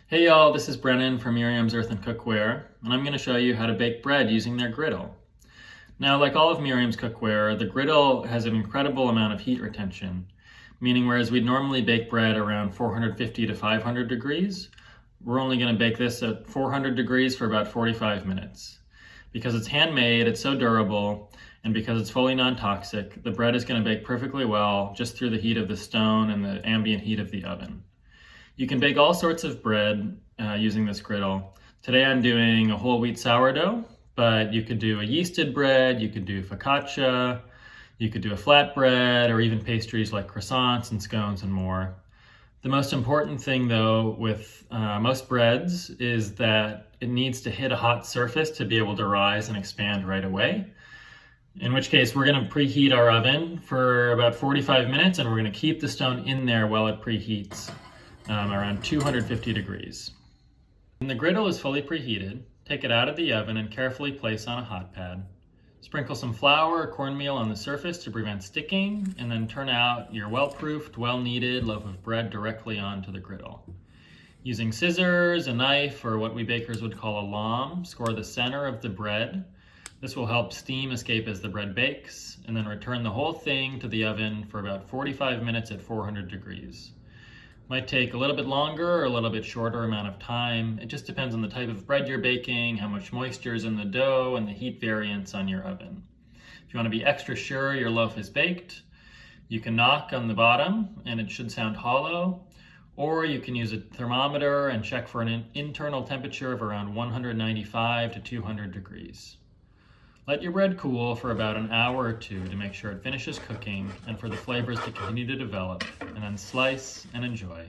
Hey y'all, this is Brennan from Miriam's Earthen Cookware, and I'm going to show you how to bake bread using their griddle. Now, like all of Miriam's cookware, the griddle has an incredible amount of heat retention, meaning whereas we'd normally bake bread around 450 to 500 degrees, we're only going to bake this at 400 degrees for about 45 minutes. Because it's handmade, it's so durable, and because it's fully non-toxic, the bread is going to bake perfectly well just through the heat of the stone and the ambient heat of the oven. You can bake all sorts of bread using this griddle. Today I'm doing a whole wheat sourdough, but you could do a yeasted bread, you could do focaccia, you could do a flatbread, or even pastries like croissants and scones and more. The most important thing though with most breads is that it needs to hit a hot surface to be able to rise and expand right away. In which case we're going to preheat our oven for about 45 minutes and we're going to keep the stone in there while it preheats. Around 250 degrees. When the griddle is fully preheated, take it out of the oven and carefully place on a hot pad. Sprinkle some flour or cornmeal on the surface to prevent sticking, and then turn out your well-proofed, well-kneaded loaf of bread directly onto the griddle. Using scissors, a knife, or what we bakers would call a lame, score the center of the bread. This will help steam escape as the bread bakes, and then return the whole thing to the oven for about 45 minutes at 400 degrees. Might take a little bit longer or a little bit shorter amount of time. It just depends on the type of bread you're baking, how much moisture is in the dough, and the heat variance on your oven. If you want to be extra sure your loaf is baked, you can knock on the bottom and it should sound hollow, or you can use a thermometer and check for an internal temperature of around 195 to 200 degrees. Let your bread cool for about an hour or two to make sure it finishes cooking and for the flavors to continue to develop, and then slice and enjoy.